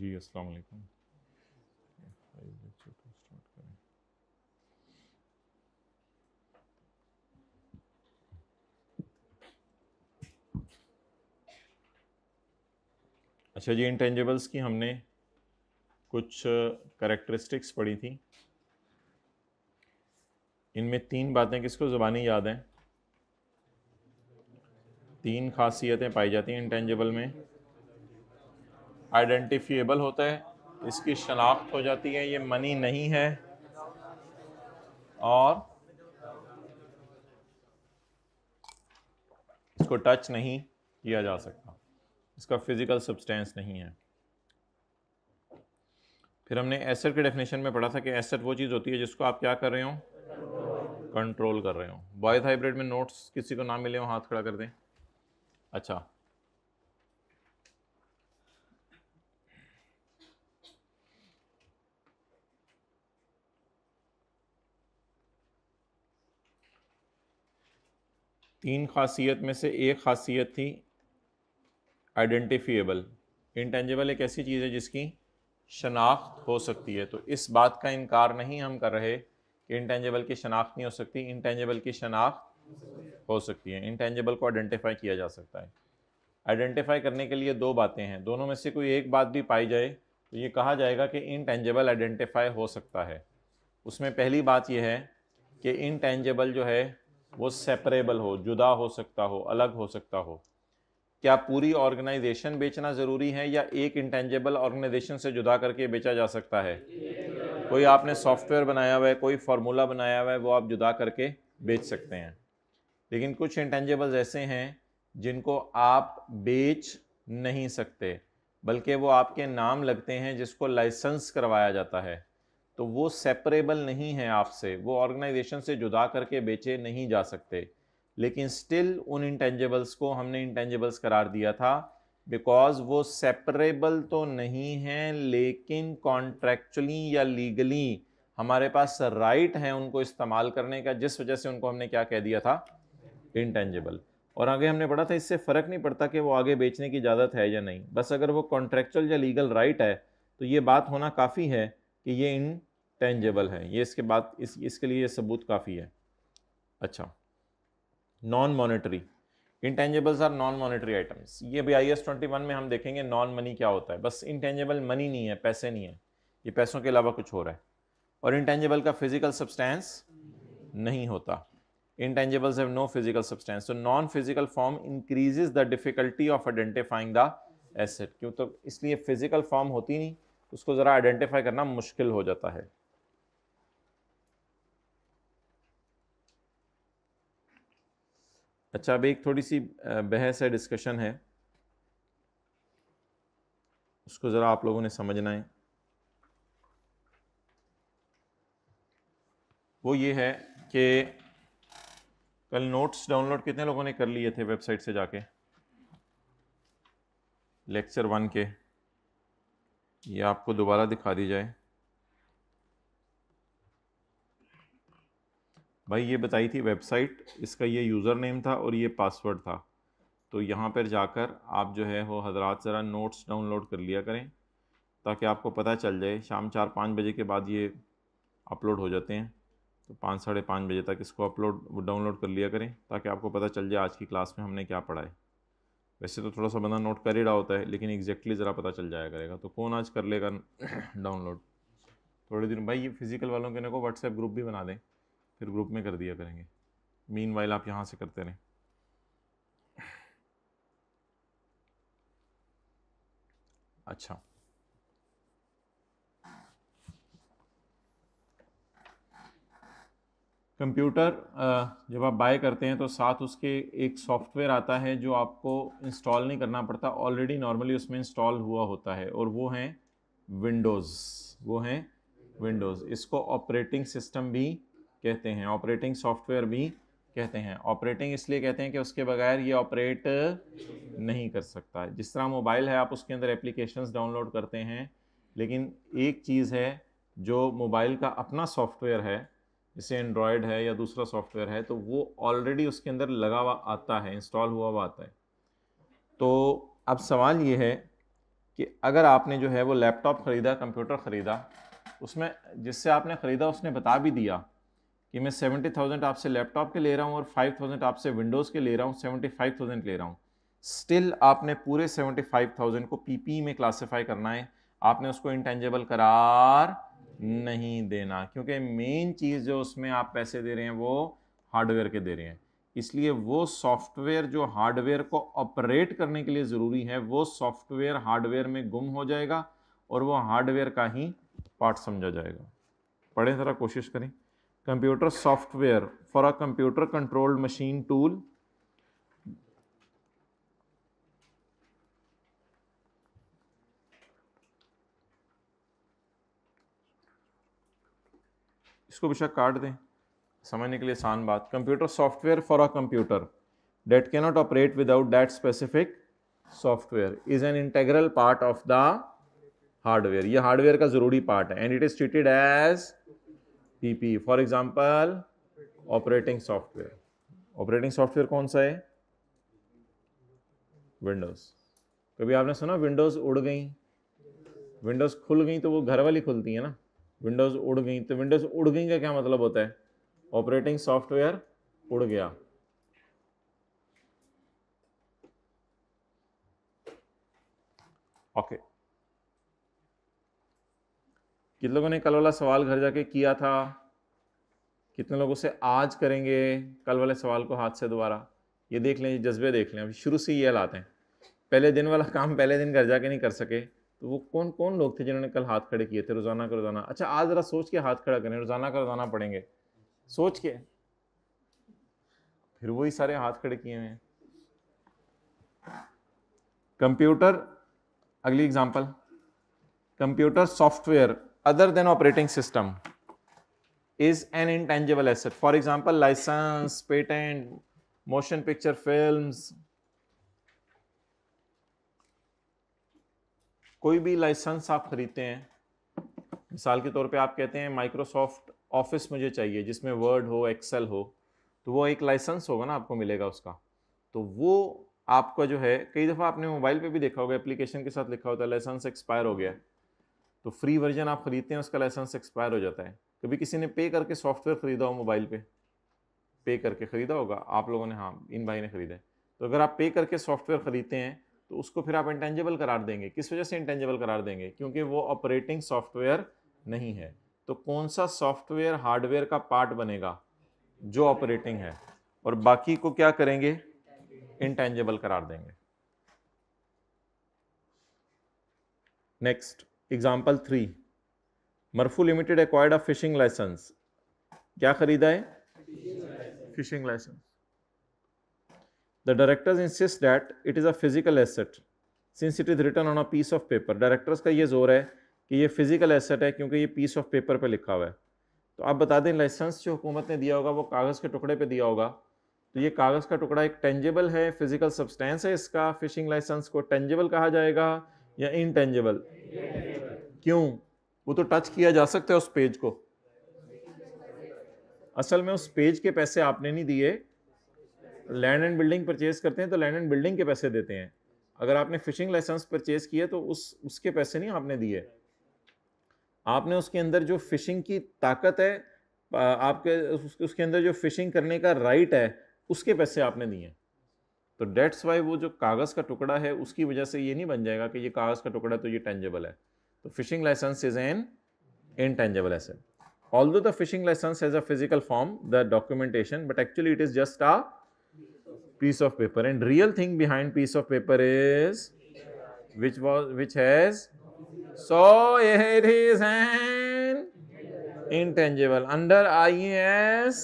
जी अस्सलाम वालेकुम। लेक्चर को स्टार्ट करें। अच्छा जी, इंटेंजिबल्स की हमने कुछ करेक्टरिस्टिक्स पढ़ी थी। इनमें 3 बातें किसको ज़बानी याद हैं? 3 खासियतें पाई जाती हैं इंटेंजिबल में। आइडेंटिफिएबल होता है, इसकी शनाख्त हो जाती है, ये मनी नहीं है, और इसको टच नहीं किया जा सकता, इसका फिजिकल सब्सटेंस नहीं है। फिर हमने एसेट के डेफिनेशन में पढ़ा था कि एसेट वो चीज़ होती है जिसको आप क्या कर रहे हो? कंट्रोल कर रहे हो। बॉयज हाइब्रिड में नोट्स किसी को ना मिले हो हाथ खड़ा कर दें। अच्छा, तीन खासियत में से एक खासियत थी आइडेंटिफिएबल। इंटेंजिबल एक ऐसी चीज़ है जिसकी शनाख्त हो सकती है, तो इस बात का इनकार नहीं हम कर रहे कि इंटेंजिबल की शनाख्त नहीं हो सकती। इंटेंजिबल की शनाख्त हो सकती है, इंटेंजिबल को आइडेंटिफाई किया जा सकता है। आइडेंटिफाई करने के लिए 2 बातें हैं, दोनों में से कोई एक बात भी पाई जाए तो ये कहा जाएगा कि इंटेंजिबल आइडेंटिफाई हो सकता है। उसमें पहली बात यह है कि इंटेंजिबल जो है वो सेपरेबल हो, जुदा हो सकता हो, अलग हो सकता हो। क्या पूरी ऑर्गेनाइजेशन बेचना ज़रूरी है या एक इंटेंजिबल ऑर्गेनाइजेशन से जुदा करके बेचा जा सकता है? कोई आपने सॉफ्टवेयर बनाया हुआ है, कोई फार्मूला बनाया हुआ है, वो आप जुदा करके बेच सकते हैं। लेकिन कुछ इंटेंजिबल्स ऐसे हैं जिनको आप बेच नहीं सकते, बल्कि वो आपके नाम लगते हैं जिसको लाइसेंस करवाया जाता है, तो वो सेपरेबल नहीं है आपसे, वो ऑर्गेनाइजेशन से जुदा करके बेचे नहीं जा सकते। लेकिन स्टिल उन इंटेंजिबल्स को हमने इंटेंजिबल्स करार दिया था बिकॉज वो सेपरेबल तो नहीं है, लेकिन कॉन्ट्रैक्चुअली या लीगली हमारे पास राइट है उनको इस्तेमाल करने का, जिस वजह से उनको हमने क्या कह दिया था? इंटेंजिबल। और आगे हमने पढ़ा था इससे फ़र्क नहीं पड़ता कि वो आगे बेचने की इजाज़त है या नहीं, बस अगर वो कॉन्ट्रैक्चुअल या लीगल राइट है तो ये बात होना काफ़ी है कि ये इंटेंजिबल है। ये इसके बाद इसके लिए सबूत काफ़ी है। अच्छा, non monetary intangibles are non monetary items. ये भी IAS 21 में हम देखेंगे नॉन मनी क्या होता है। बस इंटेंजिबल मनी नहीं है, पैसे नहीं है, ये पैसों के अलावा कुछ हो रहा है। और इंटेंजिबल का फिजिकल सब्सटेंस नहीं होता। Intangibles have no physical substance, so non-physical form increases the difficulty of identifying the asset। क्यों? तो इसलिए फिजिकल फॉर्म होती नहीं, उसको ज़रा आइडेंटिफाई करना मुश्किल हो जाता है। अच्छा, अब एक थोड़ी सी बहस है, डिस्कशन है, उसको ज़रा आप लोगों ने समझना है। वो ये है कि कल नोट्स डाउनलोड कितने लोगों ने कर लिए थे वेबसाइट से जाके लेक्चर 1 के? ये आपको दोबारा दिखा दी जाए। भाई ये बताई थी वेबसाइट, इसका ये यूज़र नेम था और ये पासवर्ड था। तो यहाँ पर जाकर आप जो है वो हजरात ज़रा नोट्स डाउनलोड कर लिया करें ताकि आपको पता चल जाए। शाम 4-5 बजे के बाद ये अपलोड हो जाते हैं, तो 5 साढ़े 5 बजे तक इसको डाउनलोड कर लिया करें ताकि आपको पता चल जाए आज की क्लास में हमने क्या पढ़ा है। वैसे तो थोड़ा सा बंदा नोट कर ही रहा होता है, लेकिन एग्जैक्टली ज़रा पता चल जाया करेगा। तो कौन आज कर लेगा डाउनलोड? थोड़े दिन भाई ये फिज़िकल वालों के को व्हाट्सएप ग्रुप भी बना दें, फिर ग्रुप में कर दिया करेंगे। मीनवाइल आप यहाँ से करते रहें। अच्छा, कंप्यूटर जब आप बाय करते हैं तो साथ उसके एक सॉफ्टवेयर आता है जो आपको इंस्टॉल नहीं करना पड़ता, ऑलरेडी नॉर्मली उसमें इंस्टॉल हुआ होता है, और वो हैं विंडोज़। वो हैं विंडोज़। इसको ऑपरेटिंग सिस्टम भी कहते हैं, ऑपरेटिंग सॉफ्टवेयर भी कहते हैं। ऑपरेटिंग इसलिए कहते हैं कि उसके बगैर ये ऑपरेट नहीं कर सकता है। जिस तरह मोबाइल है, आप उसके अंदर एप्लीकेशंस डाउनलोड करते हैं, लेकिन एक चीज़ है जो मोबाइल का अपना सॉफ्टवेयर है, जैसे एंड्रॉयड है या दूसरा सॉफ्टवेयर है, तो वो ऑलरेडी उसके अंदर लगा हुआ आता है, इंस्टॉल हुआ हुआ आता है। तो अब सवाल ये है कि अगर आपने जो है वो लैपटॉप ख़रीदा, कंप्यूटर ख़रीदा, उसमें जिससे आपने ख़रीदा उसने बता भी दिया कि मैं 70,000 आपसे लैपटॉप के ले रहा हूँ और 5,000 आपसे विंडोज़ के ले रहा हूँ, 75,000 ले रहा हूँ, स्टिल आपने पूरे 75,000 को पीपी में क्लासिफाई करना है, आपने उसको इंटेंजिबल करार नहीं देना, क्योंकि मेन चीज़ जो उसमें आप पैसे दे रहे हैं वो हार्डवेयर के दे रहे हैं। इसलिए वो सॉफ्टवेयर जो हार्डवेयर को ऑपरेट करने के लिए ज़रूरी है, वो सॉफ्टवेयर हार्डवेयर में गुम हो जाएगा और वो हार्डवेयर का ही पार्ट समझा जाएगा। पढ़ें ज़रा, कोशिश करें। Computer software for a computer controlled machine tool इसको बेशक काट दें, समझने के लिए आसान बात। Computer software for a computer that cannot operate without that specific software is an integral part of the hardware. ये हार्डवेयर का ज़रूरी पार्ट है and it is treated as PP. For example, operating software. Operating software कौन सा है? Windows. कभी आपने सुना विंडोज़ उड़ गई? विंडोज़ खुल गई तो वो घर वाली खुलती है ना, विंडोज़ उड़ गई, तो विंडोज़ उड़ गई का क्या मतलब होता है? ऑपरेटिंग सॉफ्टवेयर उड़ गया। ओके, कितने लोगों ने कल वाला सवाल घर जाके किया था? कितने लोगों से आज करेंगे कल वाले सवाल को हाथ से दोबारा? ये देख लें, जज्बे देख लें। अभी शुरू से ये लाते हैं, पहले दिन वाला काम पहले दिन घर जाके नहीं कर सके, तो वो कौन कौन लोग थे जिन्होंने कल हाथ खड़े किए थे रोज़ाना का रोज़ाना? अच्छा, आज ज़रा सोच के हाथ खड़ा करें, रोज़ाना का रोज़ाना पढ़ेंगे, सोच के, फिर वही सारे हाथ खड़े किए हुए हैं। कंप्यूटर, अगली example, computer software other than operating system is an intangible asset. For example, license, patent, motion picture films. कोई भी लाइसेंस आप खरीदते हैं, मिसाल के तौर पे आप कहते हैं माइक्रोसॉफ्ट ऑफिस मुझे चाहिए जिसमें वर्ड हो, एक्सेल हो, तो वो एक लाइसेंस होगा ना, आपको मिलेगा उसका। तो वो आपका जो है, कई दफ़ा आपने मोबाइल पे भी देखा होगा, एप्लीकेशन के साथ लिखा होता है लाइसेंस एक्सपायर हो गया, तो फ्री वर्जन आप खरीदते हैं, उसका लाइसेंस एक्सपायर हो जाता है। कभी किसी ने पे करके सॉफ्टवेयर खरीदा हो, मोबाइल पे करके खरीदा होगा आप लोगों ने? हाँ, इन भाई ने खरीदा है। तो अगर आप पे करके सॉफ्टवेयर खरीदते हैं तो उसको फिर आप इंटेंजिबल करार देंगे। किस वजह से इंटेंजिबल करार देंगे? क्योंकि वो ऑपरेटिंग सॉफ्टवेयर नहीं है। तो कौन सा सॉफ्टवेयर हार्डवेयर का पार्ट बनेगा? जो ऑपरेटिंग है, और बाकी को क्या करेंगे? इंटेंजिबल करार देंगे। नेक्स्ट एग्जाम्पल 3, मरफू limited acquired a fishing license. क्या खरीदा है? Fishing license. The directors insist that it is a physical asset since it is written on a piece of paper. Directors का ये जोर है कि ये फिजिकल एसेट है क्योंकि ये पीस ऑफ पेपर पे लिखा हुआ है। तो आप बता दें, लाइसेंस जो हुकूमत ने दिया होगा वो कागज़ के टुकड़े पे दिया होगा, तो ये कागज़ का टुकड़ा एक टेंजिबल है, फिजिकल सब्सटेंस है इसका। फिशिंग लाइसेंस को टेंजिबल कहा जाएगा या इनटेंजिबल? क्यों? वो तो टच किया जा सकता है उस पेज को। असल में उस पेज के पैसे आपने नहीं दिए, लैंड एंड बिल्डिंग परचेज करते हैं तो लैंड एंड बिल्डिंग के पैसे देते हैं। अगर आपने फिशिंग लाइसेंस परचेज किया तो उसके पैसे नहीं आपने दिए, आपने उसके अंदर जो फिशिंग की ताकत है, आपके उसके अंदर जो फिशिंग करने का राइट है, उसके पैसे आपने दिए। तो डेट्स वाई वो जो कागज़ का टुकड़ा है उसकी वजह से ये नहीं बन जाएगा कि ये कागज़ का टुकड़ा तो ये टेंजिबल है। तो fishing licence is an intangible asset. Although the fishing license has a physical form, the documentation, but actually it is just a piece of paper, and real thing behind piece of paper is which has, so it is an intangible under IAS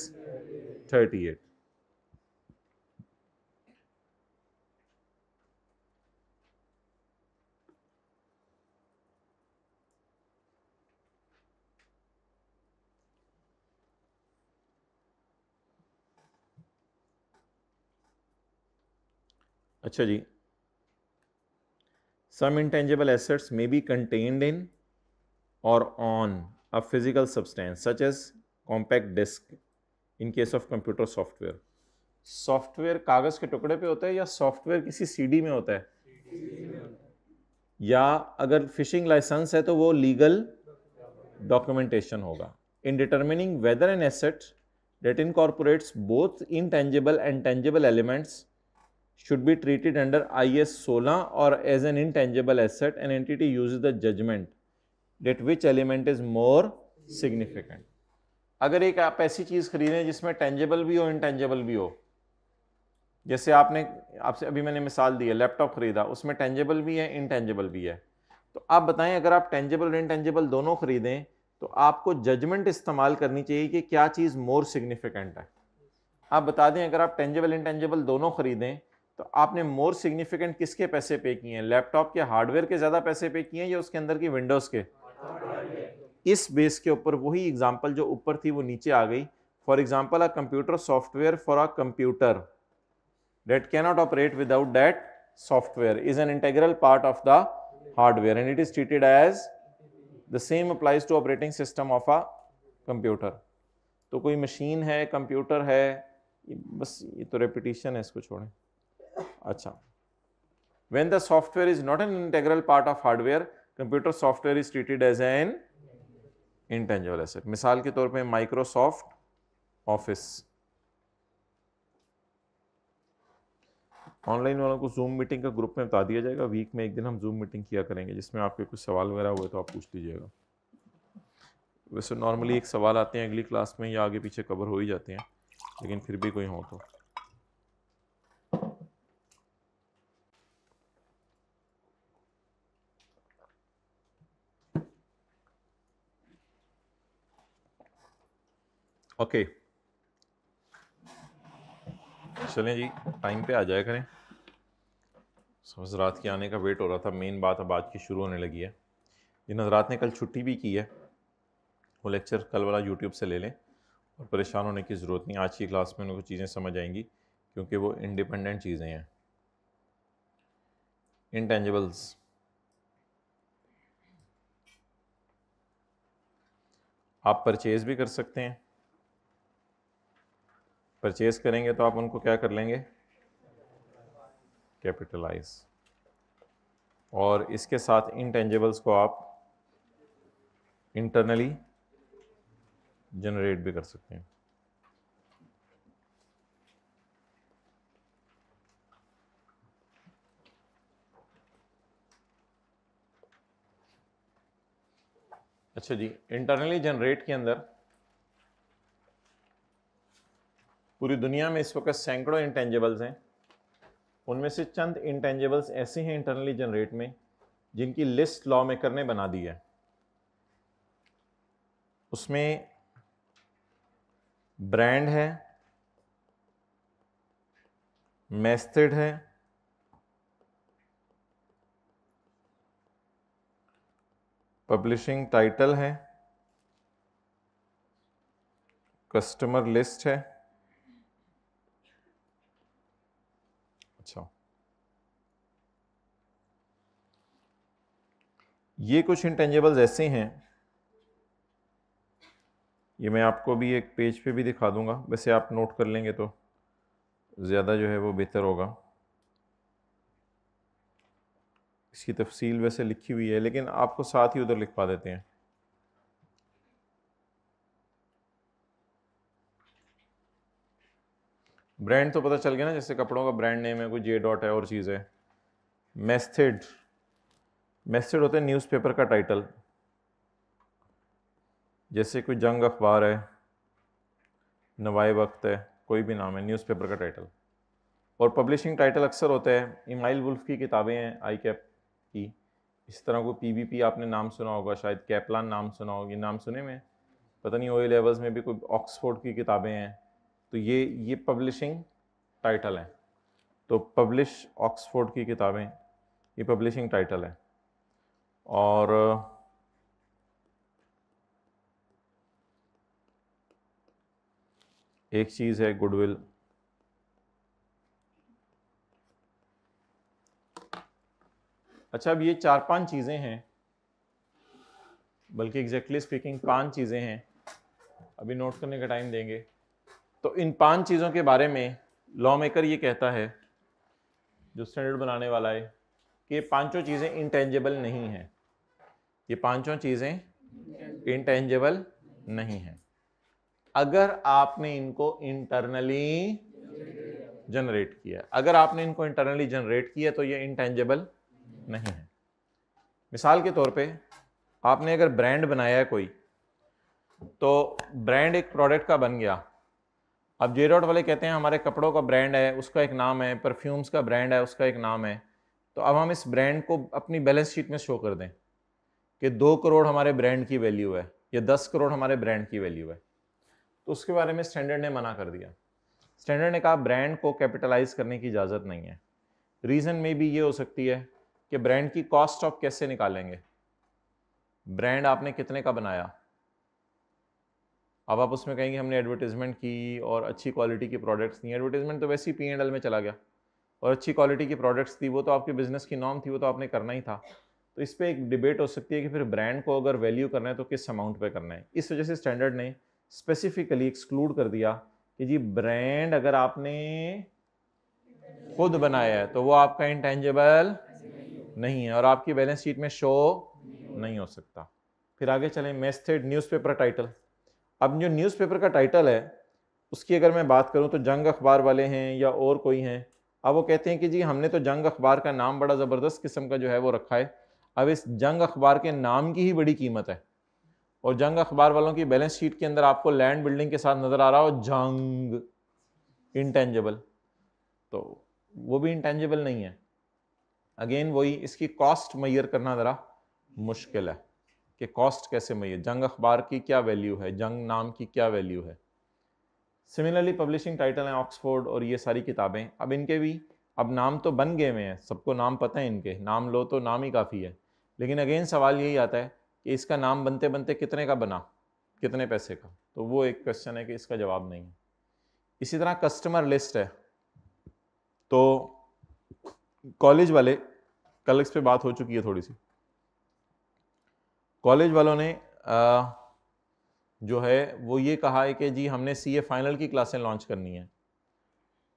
38. अच्छा जी, some intangible assets may be contained in or on a physical substance such as compact disk in case of computer software. Software कागज के टुकड़े पे होता है या software किसी CD में होता है? या अगर फिशिंग लाइसेंस है तो वो लीगल डॉक्यूमेंटेशन होगा। In determining whether an asset that incorporates both intangible and tangible elements should be treated under IS 16 or as an intangible asset, an entity uses the judgment that which element is more significant. अगर एक आप ऐसी चीज खरीद रहे हैं जिसमें tangible भी हो इंटेंजेबल भी हो, जैसे आपसे अभी मैंने मिसाल दी है, लैपटॉप खरीदा, उसमें टेंजेबल भी है इंटेंजेबल भी है, तो आप बताएं अगर आप टेंजेबल और इंटेंजेबल दोनों खरीदें तो आपको जजमेंट इस्तेमाल करनी चाहिए कि क्या चीज़ मोर सिग्निफिकेंट है। आप बता दें अगर आप टेंजेबल इंटेंजेबल दोनों खरीदें तो आपने मोर सिग्निफिकेंट किसके पैसे पे किए हैं, लैपटॉप के हार्डवेयर के ज़्यादा पैसे पे किए हैं या उसके अंदर की विंडोज़ के? इस बेस के ऊपर वही एग्जाम्पल जो ऊपर थी वो नीचे आ गई। For example, a computer software for a computer that cannot operate without that software is an integral part of the hardware and it is treated as the same applies to operating system of a computer. तो कोई machine है, computer है, बस ये तो repetition है, इसको छोड़ें। अच्छा, when the software is not an integral part of hardware, computer software is treated as an intangible asset. मिसाल के तौर पे माइक्रोसॉफ्ट ऑफिस। ऑनलाइन वालों को जूम मीटिंग का ग्रुप में बता दिया जाएगा, वीक में एक दिन हम जूम मीटिंग किया करेंगे जिसमें आपके कुछ सवाल वगैरह हुए तो आप पूछ लीजिएगा। वैसे नॉर्मली एक सवाल आते हैं अगली क्लास में या आगे पीछे कवर हो ही जाते हैं, लेकिन फिर भी कोई हो तो। ओके, चलें जी, टाइम पे आ जाया करें। हज़रात के आने का वेट हो रहा था। मेन बात अब आज की शुरू होने लगी है। जिन हज़रात ने कल छुट्टी भी की है वो लेक्चर कल वाला यूट्यूब से ले लें और परेशान होने की ज़रूरत नहीं। आज की क्लास में उनको चीज़ें समझ आएंगी क्योंकि वो इंडिपेंडेंट चीज़ें हैं। इंटेंजिबल्स, आप परचेज़ भी कर सकते हैं। परचेज़ करेंगे तो आप उनको क्या कर लेंगे, कैपिटलाइज, और इसके साथ इंटेंजिबल्स को आप इंटरनली जनरेट भी कर सकते हैं। अच्छा जी, इंटरनली जनरेट के अंदर पूरी दुनिया में इस वक्त सैकड़ों इंटेंजिबल्स हैं। उनमें से चंद इंटेंजिबल्स ऐसे हैं इंटरनली जनरेट में जिनकी लिस्ट लॉ मेकर ने बना दी है। उसमें ब्रांड है, मेथड है, पब्लिशिंग टाइटल है, कस्टमर लिस्ट है। अच्छा, ये कुछ इंटेंजिबल्स ऐसे हैं, ये मैं आपको भी एक पेज पे भी दिखा दूंगा, वैसे आप नोट कर लेंगे तो ज़्यादा जो है वो बेहतर होगा। इसकी तफसील वैसे लिखी हुई है लेकिन आपको साथ ही उधर लिखवा देते हैं। ब्रांड तो पता चल गया ना, जैसे कपड़ों का ब्रांड नेम है, कोई जे डॉट है और चीज़ है। मेथड, मेथड होता है न्यूज़पेपर का टाइटल, जैसे कोई जंग अखबार है, नवाए वक्त है, कोई भी नाम है, न्यूज़पेपर का टाइटल। और पब्लिशिंग टाइटल अक्सर होता है, इमाइल वुल्फ की किताबें हैं आई कैप की, इस तरह को पीवीपी आपने नाम सुना होगा, शायद कैपलान नाम सुना होगा, ये नाम सुने में पता नहीं। ओ लेवल्स में भी कोई ऑक्सफोर्ड की किताबें हैं, तो ये पब्लिशिंग टाइटल है। तो पब्लिश ऑक्सफोर्ड की किताबें, ये पब्लिशिंग टाइटल है। और एक चीज़ है गुडविल। अच्छा, अब ये 4-5 चीज़ें हैं, बल्कि एग्जैक्टली स्पीकिंग 5 चीज़ें हैं, अभी नोट करने का टाइम देंगे। तो इन 5 चीज़ों के बारे में लॉ मेकर ये कहता है, जो स्टैंडर्ड बनाने वाला है, कि ये पांचों चीज़ें इंटेंजिबल नहीं हैं, ये पांचों चीज़ें इंटेंजिबल नहीं हैं अगर आपने इनको इंटरनली जनरेट किया। अगर आपने इनको इंटरनली जनरेट किया तो ये इंटेंजिबल नहीं है। मिसाल के तौर पे आपने अगर ब्रांड बनाया है कोई, तो ब्रांड एक प्रोडक्ट का बन गया। अब जे डॉट वाले कहते हैं हमारे कपड़ों का ब्रांड है, उसका एक नाम है, परफ्यूम्स का ब्रांड है, उसका एक नाम है। तो अब हम इस ब्रांड को अपनी बैलेंस शीट में शो कर दें कि 2 करोड़ हमारे ब्रांड की वैल्यू है या 10 करोड़ हमारे ब्रांड की वैल्यू है, तो उसके बारे में स्टैंडर्ड ने मना कर दिया। स्टैंडर्ड ने कहा ब्रांड को कैपिटलाइज करने की इजाज़त नहीं है। रीज़न में भी ये हो सकती है कि ब्रांड की कॉस्ट आप कैसे निकालेंगे, ब्रांड आपने कितने का बनाया। अब आप उसमें कहेंगे हमने एडवर्टीजमेंट की और अच्छी क्वालिटी की प्रोडक्ट्स दी। एडवर्टीजमेंट तो वैसे ही P&L में चला गया, और अच्छी क्वालिटी की प्रोडक्ट्स थी, वो तो आपके बिजनेस की नॉर्म थी, वो तो आपने करना ही था। तो इस पर एक डिबेट हो सकती है कि फिर ब्रांड को अगर वैल्यू करना है तो किस अमाउंट पे करना है। इस वजह से स्टैंडर्ड ने स्पेसिफिकली एक्सक्लूड कर दिया कि जी ब्रांड अगर आपने खुद बनाया है तो वो आपका इंटेंजिबल नहीं है और आपकी बैलेंस शीट में शो नहीं हो सकता। फिर आगे चलें, मेथड न्यूज़पेपर टाइटल। अब जो न्यूज़पेपर का टाइटल है उसकी अगर मैं बात करूं तो जंग अखबार वाले हैं या और कोई हैं, अब वो कहते हैं कि जी हमने तो जंग अखबार का नाम बड़ा ज़बरदस्त किस्म का जो है वो रखा है। अब इस जंग अखबार के नाम की ही बड़ी कीमत है, और जंग अखबार वालों की बैलेंस शीट के अंदर आपको लैंड बिल्डिंग के साथ नज़र आ रहा हो जंग इंटेंजिबल, तो वो भी इंटेंजिबल नहीं है। अगेन वही, इसकी कॉस्ट मैयर करना ज़रा मुश्किल है कि कॉस्ट कैसे मैयर, जंग अखबार की क्या वैल्यू है, जंग नाम की क्या वैल्यू है। सिमिलरली पब्लिशिंग टाइटल हैं ऑक्सफोर्ड और ये सारी किताबें, अब इनके भी अब नाम तो बन गए हुए हैं, सबको नाम पता है, इनके नाम लो तो नाम ही काफ़ी है। लेकिन अगेन सवाल यही आता है कि इसका नाम बनते बनते कितने का बना, कितने पैसे का, तो वो एक क्वेश्चन है कि इसका जवाब नहीं है। इसी तरह कस्टमर लिस्ट है, तो कॉलेज वाले, कल इस पे बात हो चुकी है थोड़ी सी, कॉलेज वालों ने जो है वो ये कहा है कि जी हमने CA फाइनल की क्लासें लॉन्च करनी है।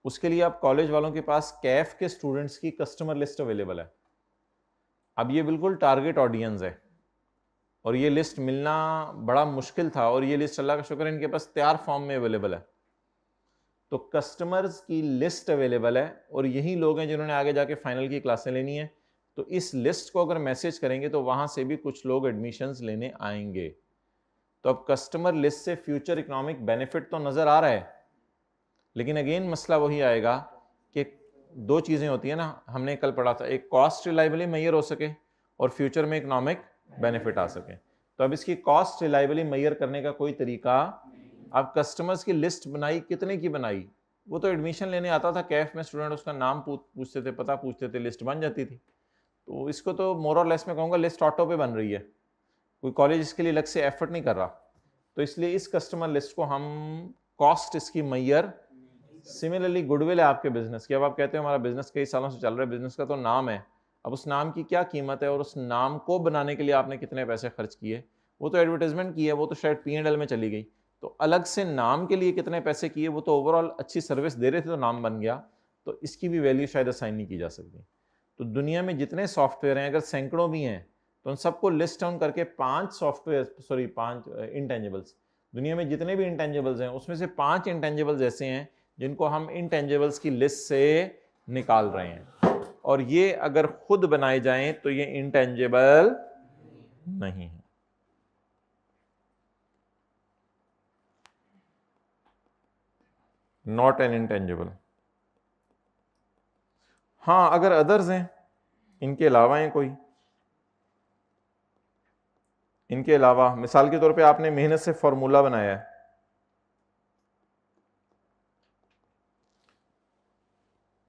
उसके लिए अब कॉलेज वालों के पास कैफ के स्टूडेंट्स की कस्टमर लिस्ट अवेलेबल है। अब ये बिल्कुल टारगेट ऑडियंस है और ये लिस्ट मिलना बड़ा मुश्किल था, और ये लिस्ट अल्लाह का शुक्र है इनके पास तैयार फॉर्म में अवेलेबल है। तो कस्टमर्स की लिस्ट अवेलेबल है और यही लोग हैं जिन्होंने आगे जाके फाइनल की क्लासें लेनी है। तो इस लिस्ट को अगर मैसेज करेंगे तो वहां से भी कुछ लोग एडमिशंस लेने आएंगे। तो अब कस्टमर लिस्ट से फ्यूचर इकोनॉमिक बेनिफिट तो नजर आ रहा है, लेकिन अगेन मसला वही आएगा कि दो चीजें होती है ना, हमने कल पढ़ा था, एक कॉस्ट रिलायबली मैयर हो सके और फ्यूचर में इकोनॉमिक बेनिफिट आ सके। तो अब इसकी कॉस्ट रिलायबली मैयर करने का कोई तरीका, अब कस्टमर्स की लिस्ट बनाई, कितने की बनाई, वो तो एडमिशन लेने आता था कैफ में स्टूडेंट, उसका नाम पूछते थे, पता पूछते थे, लिस्ट बन जाती थी। तो इसको तो मोर और लेस में कहूँगा लिस्ट ऑटो पे बन रही है, कोई कॉलेज इसके लिए अलग से एफर्ट नहीं कर रहा। तो इसलिए इस कस्टमर लिस्ट को हम कॉस्ट इसकी मैयर, सिमिलरली गुडविल है आपके बिजनेस की, अब आप कहते हैं हमारा बिजनेस कई सालों से चल रहा है, बिजनेस का तो नाम है, अब उस नाम की क्या कीमत है और उस नाम को बनाने के लिए आपने कितने पैसे खर्च किए, वो तो एडवर्टाइजमेंट की है, वो तो शायद P&L में चली गई, तो अलग से नाम के लिए कितने पैसे किए, वो तो ओवरऑल अच्छी सर्विस दे रहे थे तो नाम बन गया, तो इसकी भी वैल्यू शायद असाइन नहीं की जा सकती। तो दुनिया में जितने सॉफ्टवेयर हैं, अगर सैकड़ों भी हैं, तो उन सबको लिस्ट डाउन करके 5 इंटेंजिबल्स, दुनिया में जितने भी इंटेंजिबल्स हैं उसमें से 5 इंटेंजिबल्स ऐसे हैं जिनको हम इंटेंजिबल्स की लिस्ट से निकाल रहे हैं, और ये अगर खुद बनाए जाएं तो ये इंटेंजिबल नहीं है। Not an intangible. हाँ अगर अदर्स हैं, इनके अलावा हैं कोई, इनके अलावा मिसाल के तौर पे आपने मेहनत से फॉर्मूला बनाया है,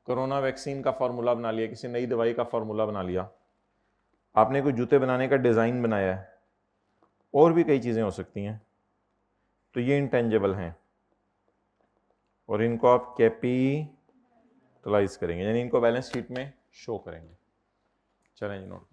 कोरोना वैक्सीन का फॉर्मूला बना लिया, किसी नई दवाई का फॉर्मूला बना लिया, आपने कोई जूते बनाने का डिज़ाइन बनाया है, और भी कई चीज़ें हो सकती हैं, तो ये इंटेंजिबल हैं और इनको आप कैपिटलाइज करेंगे, यानी इनको बैलेंस शीट में शो करेंगे। चलें जी नोट।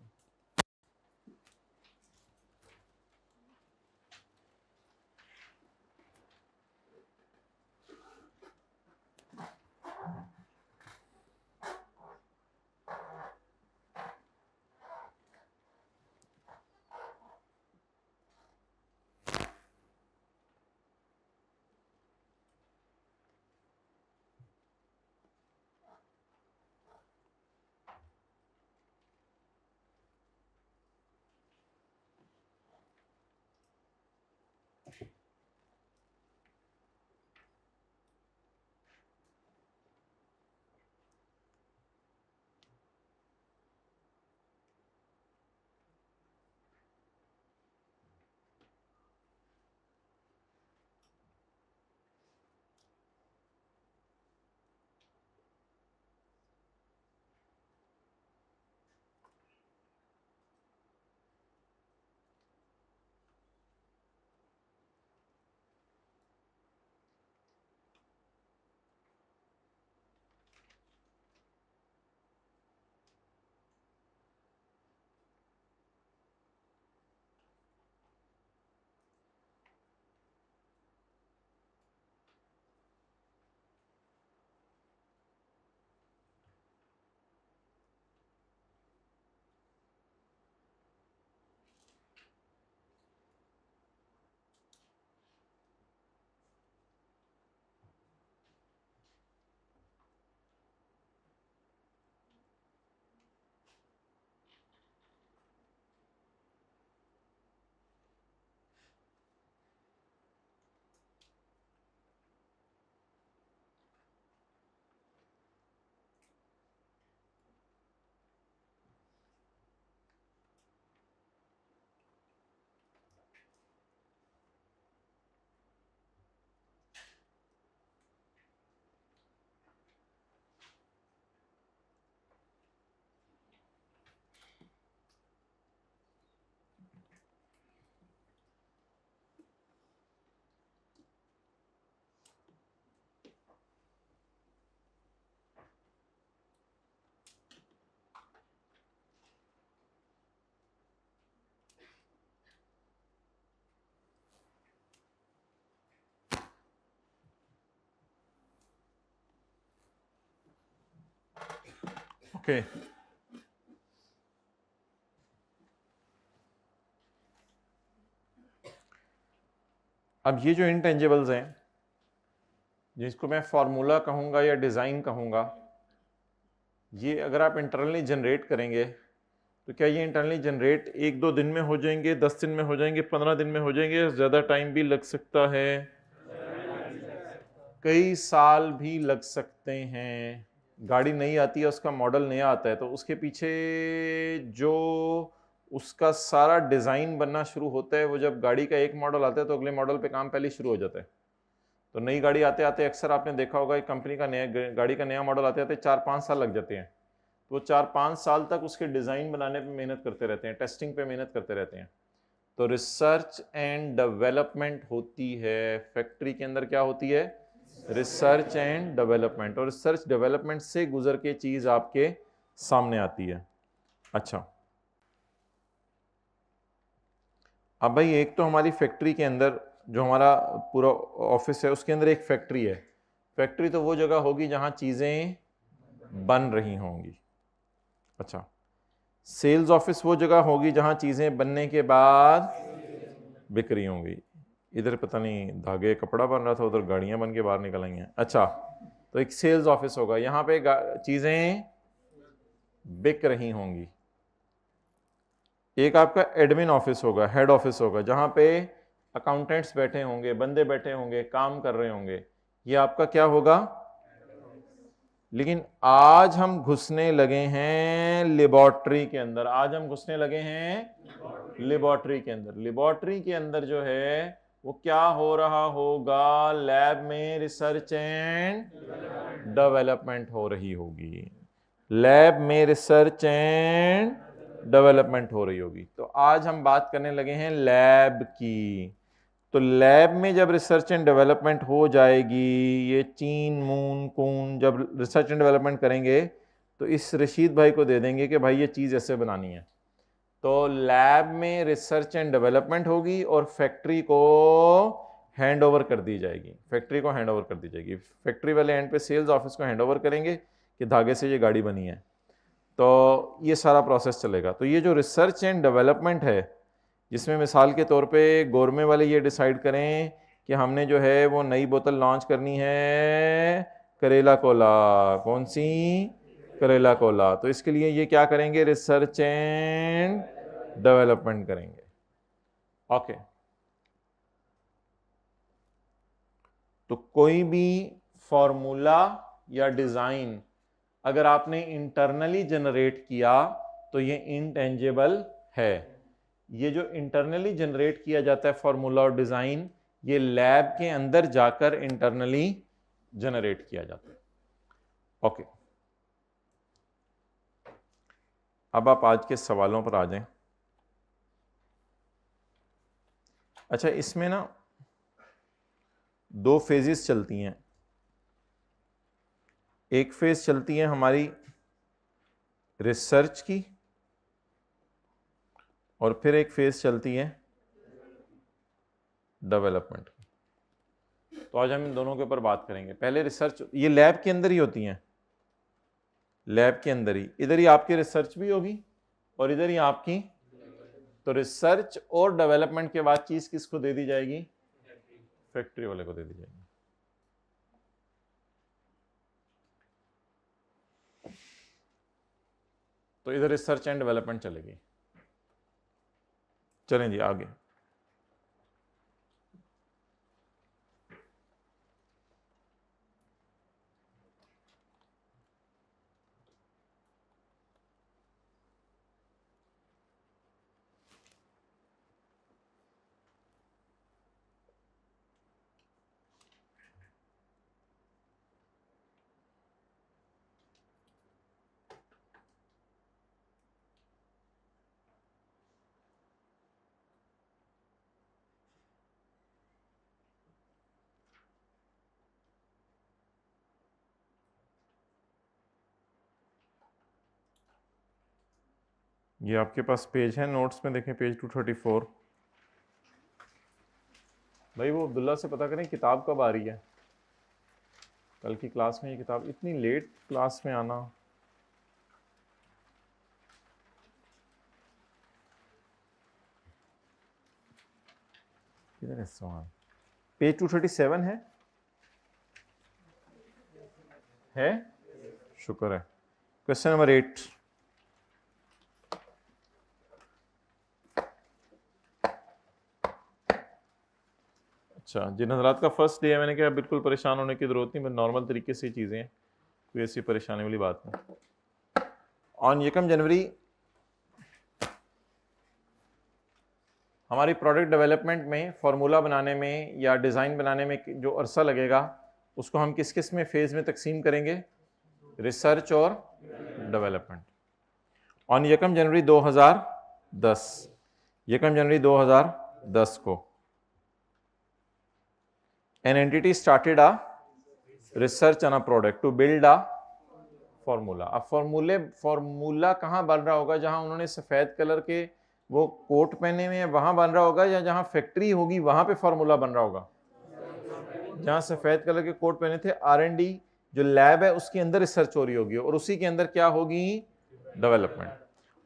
ओके अब ये जो इंटेंजिबल्स हैं, जिसको मैं फार्मूला कहूँगा या डिज़ाइन कहूँगा, ये अगर आप इंटरनली जनरेट करेंगे तो क्या ये इंटरनली जनरेट 1-2 दिन में हो जाएंगे, 10 दिन में हो जाएंगे, 15 दिन में हो जाएंगे? ज़्यादा टाइम भी लग सकता है, कई साल भी लग सकते हैं। गाड़ी नई आती है, उसका मॉडल नया आता है, तो उसके पीछे जो उसका सारा डिज़ाइन बनना शुरू होता है, वो जब गाड़ी का एक मॉडल आता है तो अगले मॉडल पे काम पहले शुरू हो जाता है। तो नई गाड़ी आते आते अक्सर आपने देखा होगा एक कंपनी का नया गाड़ी का नया मॉडल आते आते 4-5 साल लग जाते हैं। तो वो 4-5 साल तक उसके डिज़ाइन बनाने पे मेहनत करते रहते हैं, टेस्टिंग पे मेहनत करते रहते हैं। तो रिसर्च एंड डेवलपमेंट होती है फैक्ट्री के अंदर। क्या होती है? Research and development. और रिसर्च डेवलपमेंट से गुजर के चीज़ आपके सामने आती है। अच्छा, अब भाई एक तो हमारी फैक्ट्री के अंदर जो हमारा पूरा ऑफिस है उसके अंदर एक फैक्ट्री है। फैक्ट्री तो वो जगह होगी जहां चीज़ें बन रही होंगी। अच्छा, सेल्स ऑफिस वो जगह होगी जहां चीज़ें बनने के बाद बिक रही होंगी। इधर पता नहीं धागे कपड़ा बन रहा था, उधर गाड़ियां बन के बाहर निकल आई हैं। अच्छा, तो एक सेल्स ऑफिस होगा, यहाँ पे चीज़ें बिक रही होंगी। एक आपका एडमिन ऑफिस होगा, हेड ऑफिस होगा, जहाँ पे अकाउंटेंट्स बैठे होंगे, बंदे बैठे होंगे, काम कर रहे होंगे। ये आपका क्या होगा? लेकिन आज हम घुसने लगे हैं लेबोरेटरी के अंदर। आज हम घुसने लगे हैं लेबोरेटरी के अंदर। लेबोरेटरी के अंदर जो है वो क्या हो रहा होगा? लैब में रिसर्च एंड डेवलपमेंट हो रही होगी। लैब में रिसर्च एंड डेवलपमेंट हो रही होगी। तो आज हम बात करने लगे हैं लैब की। तो लैब में जब रिसर्च एंड डेवलपमेंट हो जाएगी, ये चीन मून कून जब रिसर्च एंड डेवलपमेंट करेंगे तो इस रशीद भाई को दे देंगे कि भाई ये चीज़ ऐसे बनानी है। तो लैब में रिसर्च एंड डेवलपमेंट होगी और फैक्ट्री को हैंड ओवर कर दी जाएगी। फैक्ट्री को हैंड ओवर कर दी जाएगी। फैक्ट्री वाले एंड पे सेल्स ऑफिस को हैंड ओवर करेंगे कि धागे से ये गाड़ी बनी है। तो ये सारा प्रोसेस चलेगा। तो ये जो रिसर्च एंड डेवलपमेंट है, जिसमें मिसाल के तौर पे गोरमे वाले ये डिसाइड करें कि हमने जो है वो नई बोतल लॉन्च करनी है करेला कोला। कौन सी? करेला कोला। तो इसके लिए ये क्या करेंगे? रिसर्च एंड डेवलपमेंट करेंगे। ओके, तो कोई भी फॉर्मूला या डिज़ाइन अगर आपने इंटरनली जनरेट किया तो ये इंटेंजिबल है। ये जो इंटरनली जनरेट किया जाता है फॉर्मूला और डिज़ाइन, ये लैब के अंदर जाकर इंटरनली जनरेट किया जाता है। ओके, अब आप आज के सवालों पर आ जाएं। अच्छा, इसमें ना 2 फेजेस चलती हैं। एक फेज चलती है हमारी रिसर्च की और फिर एक फेज चलती है डेवलपमेंट की। तो आज हम इन दोनों के ऊपर बात करेंगे। पहले रिसर्च, ये लैब के अंदर ही होती हैं। लैब के अंदर ही, इधर ही आपकी रिसर्च भी होगी और इधर ही आपकी। तो रिसर्च और डेवलपमेंट के बाद चीज किसको दे दी जाएगी? फैक्ट्री वाले को दे दी जाएगी। तो इधर रिसर्च एंड डेवलपमेंट चलेगी। चलें जी आगे। ये आपके पास पेज है नोट्स में, देखें पेज 234। भाई वो अब्दुल्ला से पता करें किताब कब आ रही है। कल की क्लास में ये किताब, इतनी लेट क्लास में आना। किधर है सवाल? पेज 237 है? शुक्र है। क्वेश्चन नंबर 8, अच्छा जिन हजरात का फर्स्ट डे है, मैंने कहा बिल्कुल परेशान होने की जरूरत नहीं, नॉर्मल तरीके से चीजें हैं, कोई ऐसी परेशानी वाली बात नहीं। ऑन यकम जनवरी हमारी प्रोडक्ट डेवलपमेंट में, फार्मूला बनाने में या डिज़ाइन बनाने में जो अरसा लगेगा उसको हम किस किस में फेज़ में तकसीम करेंगे? रिसर्च और डेवलपमेंट। ऑन यकम जनवरी 2010, यकम जनवरी 2010 को an entity started a research on a product to build a formula. अब फार्मूला कहाँ बन रहा होगा? जहां उन्होंने सफ़ेद कलर के वो कोट पहने हुए हैं वहां बन रहा होगा, या जहां फैक्ट्री होगी वहां पे फार्मूला बन रहा होगा? जहां सफेद कलर के कोट पहने थे, R&D जो लैब है उसके अंदर रिसर्च हो रही होगी, और उसी के अंदर क्या होगी? डेवलपमेंट।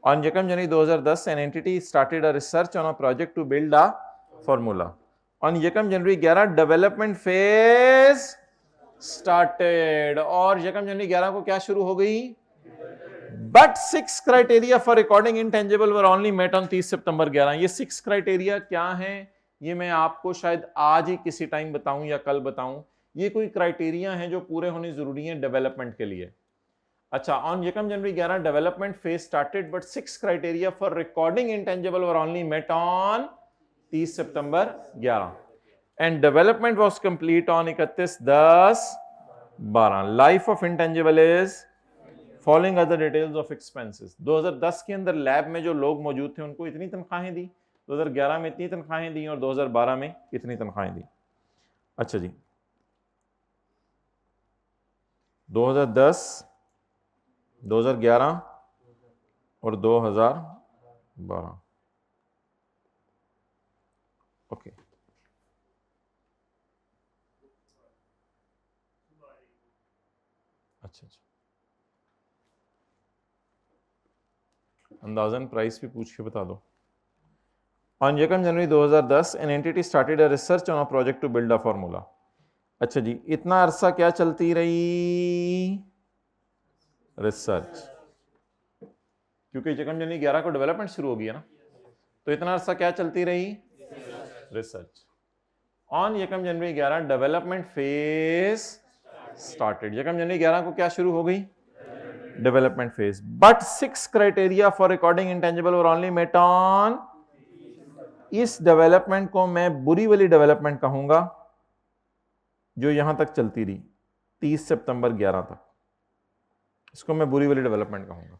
ऑन यकम जनवरी 2010 an entity started a research on a project to build a formula. On यकम जनवरी 11 डेवलपमेंट फेज स्टार्टेड, और यकम जनवरी 11 को क्या शुरू हो गई? But 6 criteria for recording intangible were only met on 30 सितंबर 11। ये 6 क्राइटेरिया क्या हैं? ये मैं आपको शायद आज ही किसी टाइम बताऊं या कल बताऊं। ये कोई क्राइटेरिया हैं जो पूरे होने जरूरी हैं डेवलपमेंट के लिए। अच्छा, ऑन यकम जनवरी 11 development phase started but 6 criteria for recording intangible were only met on 30 सितंबर 11 and development was complete on 31/10/12। Life of intangible is following other details of expenses. 2010 के अंदर लैब में जो लोग मौजूद थे उनको इतनी तनख्वाहें दी, 2011 में इतनी तनख्वाहें दी और 2012 में इतनी तनख्वाहें दी। अच्छा जी, 2010, 2011 और 2012। ओके, अच्छा अच्छा, अंदाजन प्राइस भी पूछ के बता दो। ऑन यकम जनवरी 2010 an entity started a research on a project to build a formula. अच्छा जी, इतना अरसा क्या चलती रही? रिसर्च, क्योंकि यकम जनवरी 11 को डेवलपमेंट शुरू हो गया ना, तो इतना अरसा क्या चलती रही? रिसर्च। ऑन यकम जनवरी 11 डेवलपमेंट फेज स्टार्टेड। यकम जनवरी 11 को क्या शुरू हो गई? Development phase. But 6 criteria for recording intangible were only met on. इस डेवलपमेंट को मैं बुरी वाली डेवलपमेंट कहूंगा जो यहां तक चलती रही 30 सितंबर 11 तक, इसको मैं बुरी वाली डेवलपमेंट कहूंगा।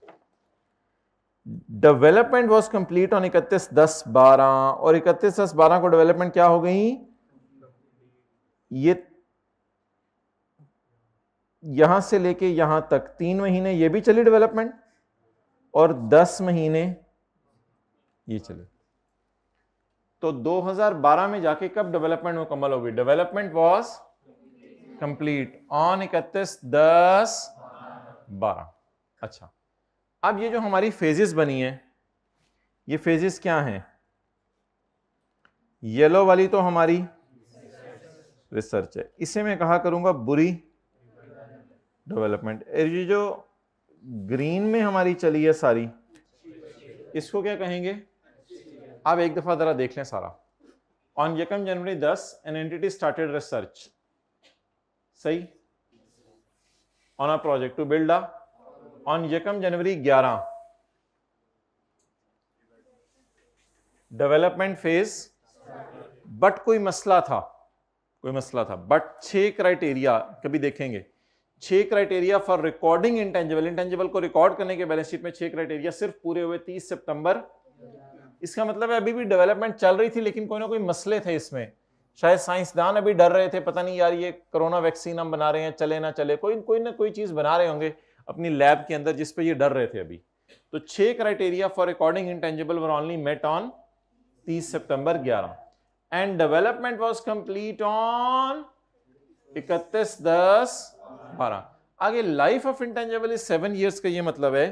डेवलपमेंट वाज कंप्लीट ऑन 31/10/12 और 31/10/12 को डेवलपमेंट क्या हो गई? ये यहां से लेके यहां तक 3 महीने ये भी चली डेवलपमेंट, और 10 महीने ये चले। तो 2012 में जाके कब डेवलपमेंट मुकम्मल होगी? Development was complete on 31/10/12। अच्छा, अब ये जो हमारी फेजेस बनी है, ये फेजेस क्या हैं? येलो वाली तो हमारी रिसर्च है, इसे मैं कहा करूंगा बुरी डेवलपमेंट। ये जो ग्रीन में हमारी चली है सारी, इसको क्या कहेंगे? अब एक दफा जरा देख लें सारा। ऑन यकम जनवरी 10 एन एंटिटी स्टार्टेड रिसर्च, सही, on a project to build a. On यकम जनवरी 11 डेवलपमेंट फेज, बट कोई मसला था, बट 6 क्राइटेरिया कभी देखेंगे, 6 criteria for recording intangible. Intangible को रिकॉर्ड करने के बैलेंस शीट में 6 क्राइटेरिया सिर्फ पूरे हुए 30 सितंबर। इसका मतलब है अभी भी डेवलपमेंट चल रही थी, लेकिन कोई ना कोई मसले थे इसमें। शायद साइंसदान अभी डर रहे थे, पता नहीं यार ये कोरोना वैक्सीन हम बना रहे हैं, चले ना चले, कोई ना कोई चीज बना रहे होंगे अपनी लैब के अंदर जिस पे ये डर रहे थे अभी। तो 6 criteria for recording intangible were only met on 30 सितंबर 11 and development was complete on 31/10/12। आगे life of intangible is 7 years का। ये मतलब है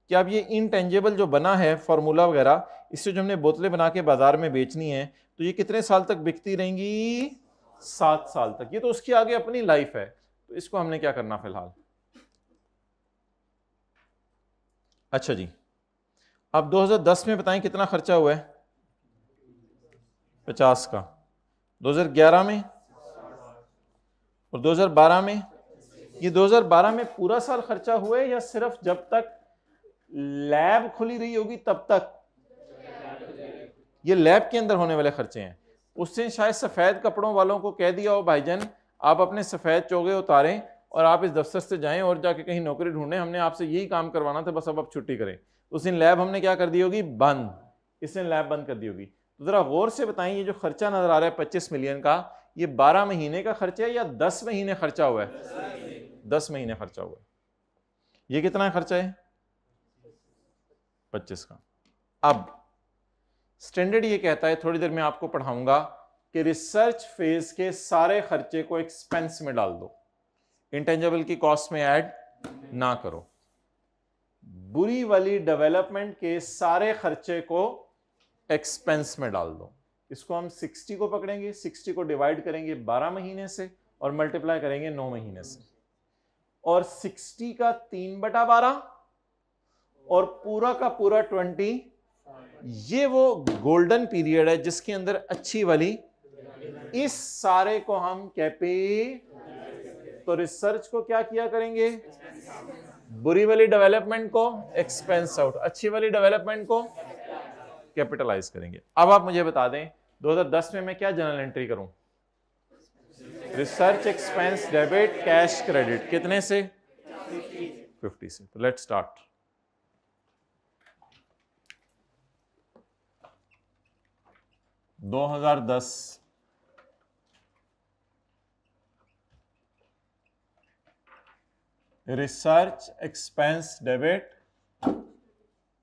कि अब ये इंटेंजिबल जो बना है फार्मूला वगैरह, इससे जो हमने बोतलें बना के बाजार में बेचनी है, तो ये कितने साल तक बिकती रहेंगी? 7 साल तक। ये तो उसकी आगे अपनी लाइफ है, तो इसको हमने क्या करना फिलहाल। अच्छा जी, अब 2010 में बताएं कितना खर्चा हुआ है? 50 का। 2011 में और 2012 में? ये 2012 में पूरा साल खर्चा हुआ है या सिर्फ जब तक लैब खुली रही होगी तब तक? ये लैब के अंदर होने वाले खर्चे हैं। उससे शायद सफेद कपड़ों वालों को कह दिया हो भाईजान आप अपने सफेद चोगे उतारें और आप इस दफ्तर से जाएं और जाके कहीं नौकरी ढूंढें, हमने आपसे यही काम करवाना था, बस अब आप छुट्टी करें। उस दिन लैब हमने क्या कर दी होगी? बंद। इसने लैब बंद कर दी होगी। तो जरा गौर से बताएं, ये जो खर्चा नजर आ रहा है 25 मिलियन का, ये 12 महीने का खर्चा है या 10 महीने खर्चा हुआ है? 10 महीने खर्चा हुआ है। ये कितना खर्चा है? 25 का। अब स्टैंडर्ड ये कहता है, थोड़ी देर में आपको पढ़ाऊंगा, कि रिसर्च फेज के सारे खर्चे को एक्सपेंस में डाल दो, इंटेंजिबल की कॉस्ट में ऐड ना करो। बुरी वाली डेवलपमेंट के सारे खर्चे को एक्सपेंस में डाल दो। इसको हम 60 को पकड़ेंगे, 60 को डिवाइड करेंगे 12 महीने से और मल्टीप्लाई करेंगे 9 महीने से, और 60 का 3/12 और पूरा का पूरा 20, ये वो गोल्डन पीरियड है जिसके अंदर अच्छी वाली, इस सारे को हम तो रिसर्च को क्या किया करेंगे? बुरी वाली डेवलपमेंट को एक्सपेंस आउट, अच्छी वाली डेवलपमेंट को कैपिटलाइज करेंगे। अब आप मुझे बता दें 2010 में मैं क्या जर्नल एंट्री करूं? Research expense debit cash credit, कितने से? 50 से। तो let's start. $2010 research expense debit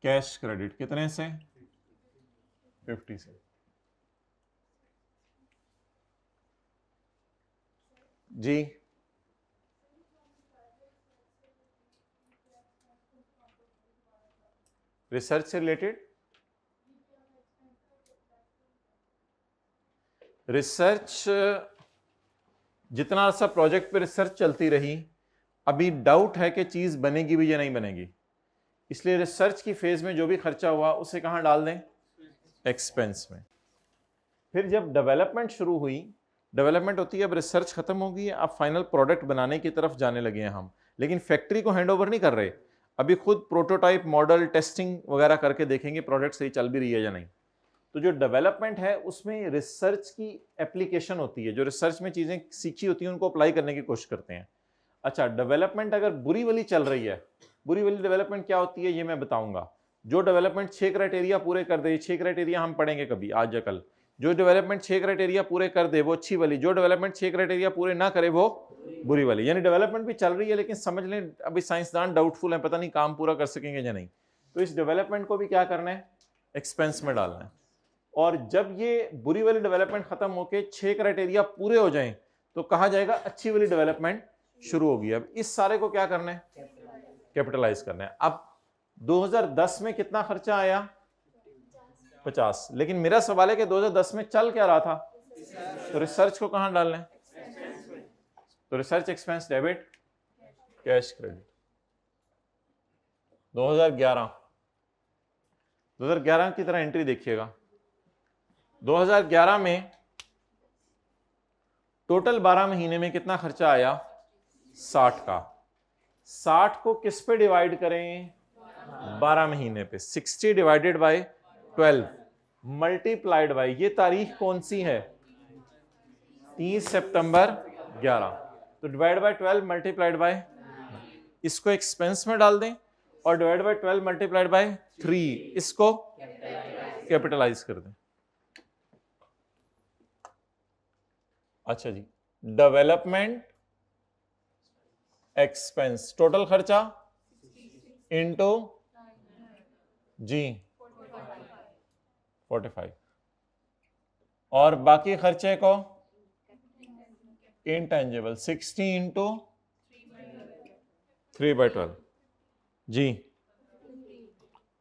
cash credit, कितने से? 50 से। जी, रिसर्च से रिलेटेड रिसर्च, जितना अर्सा प्रोजेक्ट पे रिसर्च चलती रही, अभी डाउट है कि चीज बनेगी भी या नहीं बनेगी, इसलिए रिसर्च की फेज में जो भी खर्चा हुआ उसे कहां डाल दें? एक्सपेंस में। फिर जब डेवलपमेंट शुरू हुई, डेवलपमेंट होती है, अब रिसर्च खत्म हो गई है, अब फाइनल प्रोडक्ट बनाने की तरफ जाने लगे हैं हम, लेकिन फैक्ट्री को हैंड ओवर नहीं कर रहे, अभी खुद प्रोटोटाइप मॉडल टेस्टिंग वगैरह करके देखेंगे प्रोडक्ट सही चल भी रही है या नहीं। तो जो डेवलपमेंट है उसमें रिसर्च की एप्लीकेशन होती है, जो रिसर्च में चीजें सीखी होती हैं उनको अप्लाई करने की कोशिश करते हैं। अच्छा, डेवलपमेंट अगर बुरी वाली चल रही है, बुरी वाली डेवलपमेंट क्या होती है ये मैं बताऊंगा। जो डेवलपमेंट 6 क्राइटेरिया पूरे कर दे, 6 क्राइटेरिया हम पढ़ेंगे कभी आज या कल, जो डेवलपमेंट 6 क्राइटेरिया पूरे कर दे वो अच्छी वाली, जो डेवलपमेंट 6 क्राइटेरिया पूरे ना करे वो बुरी वाली। यानी डेवलपमेंट भी चल रही है लेकिन समझ लें अभी साइंसदान डाउटफुल है, पता नहीं काम पूरा कर सकेंगे या नहीं, तो इस डेवलपमेंट को भी क्या करना है? एक्सपेंस में डालना है। और जब ये बुरी वाली डेवलपमेंट खत्म होकर 6 क्राइटेरिया पूरे हो जाएं तो कहा जाएगा अच्छी वाली डेवलपमेंट शुरू होगी। अब इस सारे को क्या करना है? कैपिटलाइज करना है। अब 2010 में कितना खर्चा आया? 50। लेकिन मेरा सवाल है कि 2010 में चल क्या रहा था? तो रिसर्च को कहां डालना है? तो research expense debit cash credit. 2011 की तरह एंट्री देखिएगा। 2011 में टोटल 12 महीने में कितना खर्चा आया? 60 का। 60 को किस पे डिवाइड करें? 12 महीने पे। 60 डिवाइडेड बाय 12 मल्टीप्लाइड बाय, ये तारीख कौन सी है? 30 सितंबर 11। तो डिवाइड बाय 12 मल्टीप्लाइड बाय, इसको एक्सपेंस में डाल दें और डिवाइड बाय 12 मल्टीप्लाइड बाय 3 इसको कैपिटलाइज कर दें। अच्छा जी, डेवलपमेंट एक्सपेंस टोटल खर्चा इनटू जी 45 और बाकी खर्चे को इंटेंजिबल 60 इंटू 3/12 जी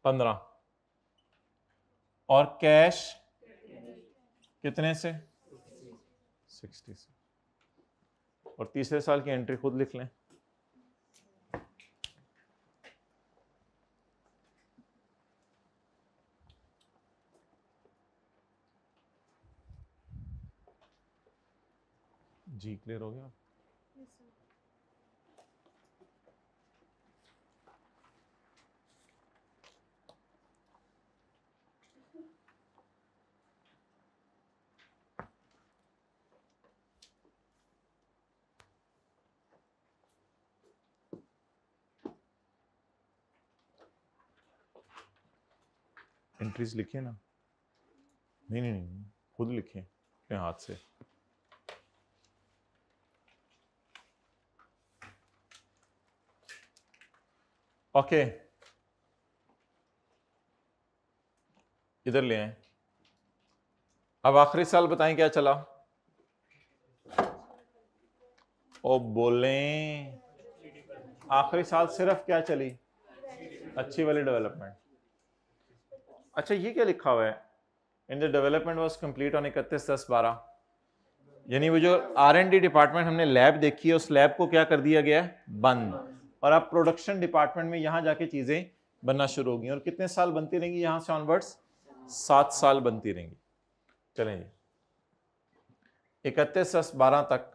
15 और कैश कितने से? 60 से। और तीसरे साल की एंट्री खुद लिख लें। जी क्लियर हो गया? एंट्रीज लिखिए ना। नहीं नहीं नहीं, खुद लिखिए अपने हाथ से। ओके, इधर ले आए। अब आखिरी साल बताएं क्या चला? ओ बोलें, आखिरी साल सिर्फ क्या चली? अच्छी वाली डेवलपमेंट। अच्छा ये क्या लिखा हुआ है? In the development was complete on 31/10/12। यानी वो जो R&D डिपार्टमेंट हमने लैब देखी है, उस लैब को क्या कर दिया गया है? बंद। और अब प्रोडक्शन डिपार्टमेंट में यहां जाके चीजें बनना शुरू होगी। और कितने साल बनती रहेंगी यहां से ऑनवर्ड्स? 7 साल बनती रहेंगी। चलें जी, 31/10/12 तक।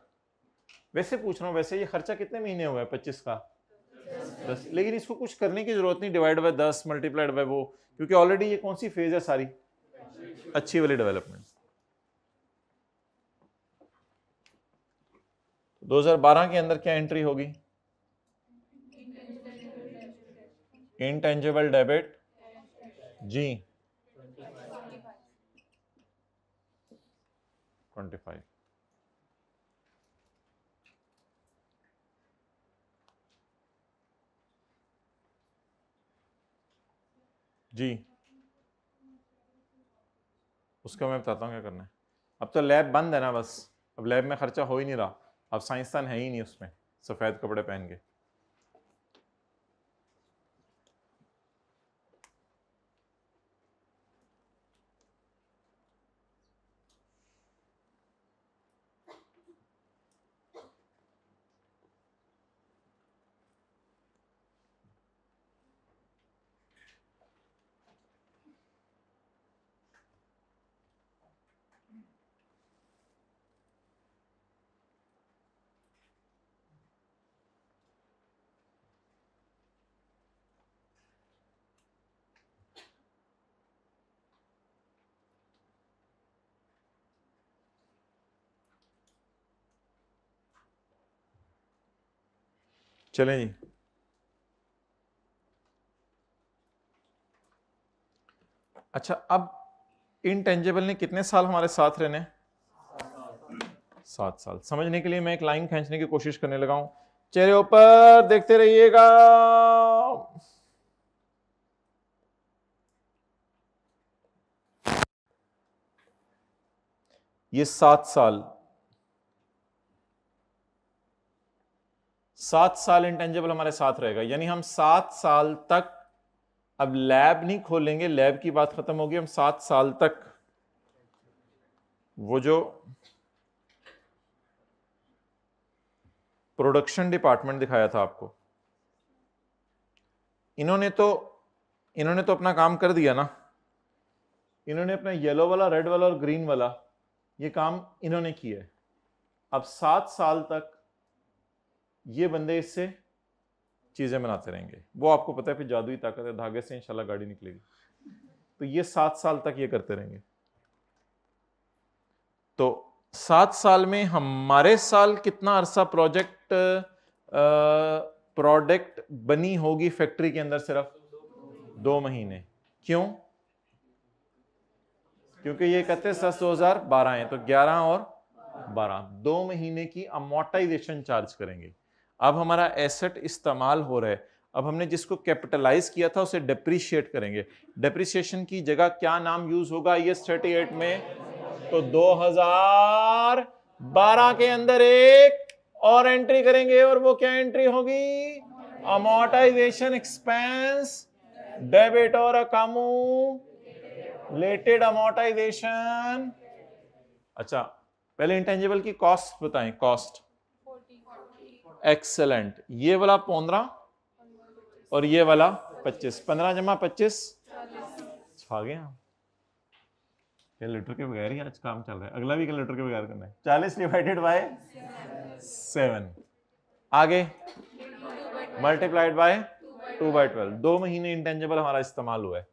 वैसे पूछ रहा हूं, वैसे ये खर्चा कितने महीने हुआ है? 25 का 10। लेकिन इसको कुछ करने की जरूरत नहीं, डिवाइड बाय 10 मल्टीप्लाइड बाय वो, क्योंकि ऑलरेडी ये कौन सी फेज है सारी? अच्छी वाली डेवलपमेंट। 2012 के अंदर क्या एंट्री होगी? इंटेंजिबल डेबिट जी 25। जी उसका मैं बताता हूँ क्या करना है। अब तो लैब बंद है ना, बस अब लैब में खर्चा हो ही नहीं रहा। अब साइंसदान है ही नहीं उसमें सफेद कपड़े पहन के। चलें जी, अच्छा अब इनटेंजिबल ने कितने साल हमारे साथ रहने? 7 साल। समझने के लिए मैं एक लाइन खींचने की कोशिश करने लगा हूं। चेहरे ऊपर देखते रहिएगा। ये 7 साल, 7 साल इंटेंजिबल हमारे साथ रहेगा। यानी हम 7 साल तक, अब लैब नहीं खोलेंगे, लैब की बात खत्म होगी। हम 7 साल तक वो जो प्रोडक्शन डिपार्टमेंट दिखाया था आपको, इन्होंने तो अपना काम कर दिया ना। इन्होंने अपना येलो वाला, रेड वाला और ग्रीन वाला ये काम इन्होंने किया है। अब 7 साल तक ये बंदे इससे चीजें बनाते रहेंगे। वो आपको पता है फिर जादुई ताकत है, धागे से इंशाल्लाह गाड़ी निकलेगी। तो ये 7 साल तक ये करते रहेंगे। तो 7 साल में हमारे साल कितना अरसा प्रोडक्ट बनी होगी फैक्ट्री के अंदर? सिर्फ 2 महीने। क्यों? क्योंकि ये 31/10/2012 है, तो 11 और 12, 2 महीने की अमोर्टाइजेशन चार्ज करेंगे। अब हमारा एसेट इस्तेमाल हो रहा है, अब हमने जिसको कैपिटलाइज किया था उसे डेप्रिशिएट करेंगे। डेप्रिसिएशन की जगह क्या नाम यूज होगा IAS 38 में? तो 2012 के अंदर एक और एंट्री करेंगे, और वो क्या एंट्री होगी? अमोर्टाइजेशन एक्सपेंस डेबिट और अकाउमुलेटेड अमोर्टाइजेशन अच्छा, पहले इंटेंजिबल की कॉस्ट बताएं, कॉस्ट। एक्सेलेंट। ये वाला 15 और ये वाला 25, 15 जमा 25 छा गए हम। कैलकुलेटर के बगैर ही आज काम चल रहा है, अगला भी कैलकुलेटर के बगैर करना है। 40 डिवाइडेड बाय 7, आगे मल्टीप्लाइड बाय 2/12, 2 महीने इंटेंजिबल हमारा इस्तेमाल हुआ है,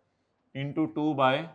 इंटू 2/12।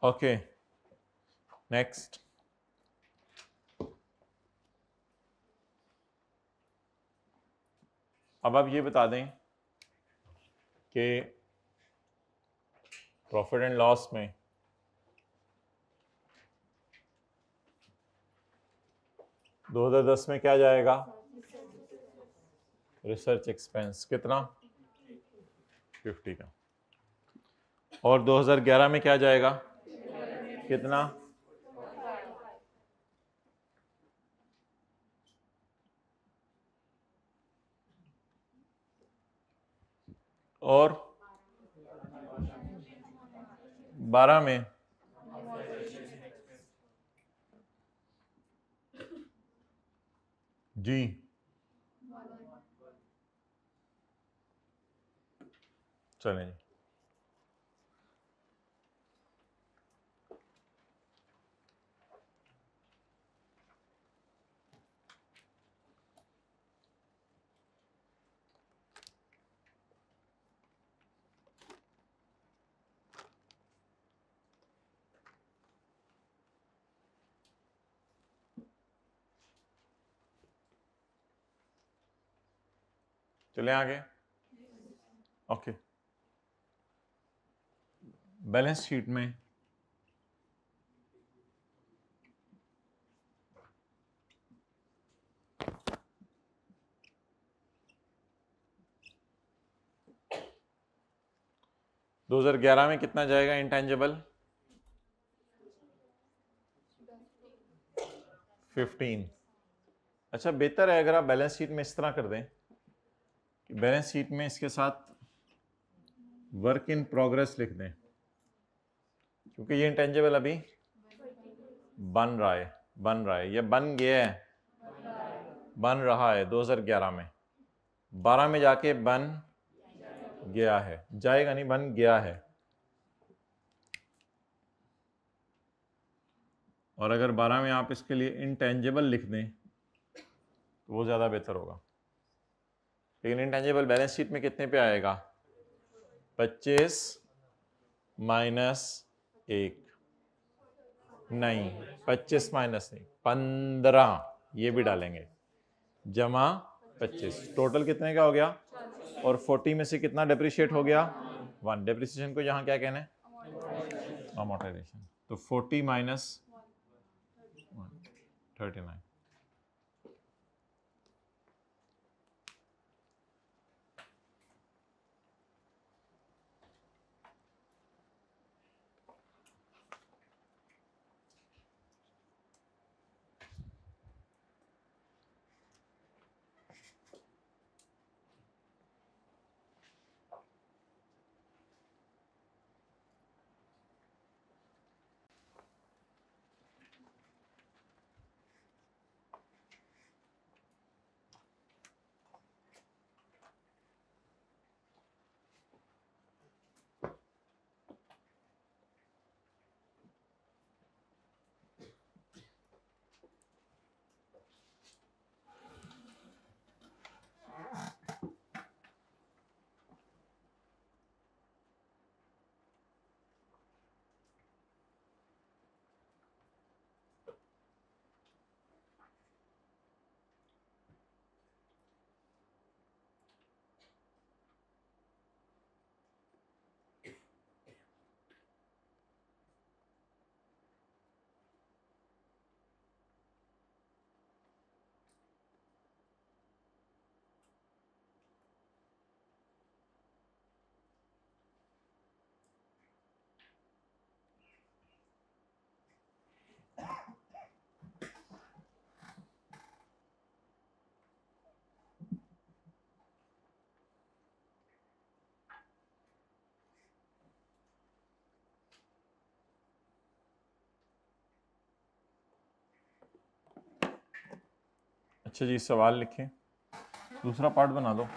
Okay, next. अब आप ये बता दें कि प्रॉफिट एंड लॉस में दो 2010 में क्या जाएगा? रिसर्च एक्सपेंस कितना? 50 का। और 2011 में क्या जाएगा? कितना? और 12 में जी चलें जी। चलें आगे। ओके, बैलेंस शीट में दो 2011 में कितना जाएगा इंटेंजिबल? 15। अच्छा, बेहतर है अगर आप बैलेंस शीट में इस तरह कर दें कि बैलेंस शीट में इसके साथ वर्क इन प्रोग्रेस लिख दें, क्योंकि ये इंटेंजिबल अभी बन रहा है या बन गया है, बन रहा है 2011 में, 12 में जाके बन गया है, जाएगा नहीं, बन गया है। और अगर 12 में आप इसके लिए इंटेंजिबल लिख दें तो वो ज़्यादा बेहतर होगा। लेकिन इंटेंजिबल बैलेंस शीट में कितने पे आएगा? 25 माइनस 1, नहीं 25 माइनस नहीं 15, ये भी डालेंगे, जमा 25, टोटल कितने का हो गया? और 40 में से कितना डिप्रिशिएट हो गया? 1। डिप्रिसिएशन को यहाँ क्या कहना है? अमोर्टाइजेशन। तो 40 माइनस 39। अच्छा जी, सवाल लिखें, दूसरा पार्ट बना दो।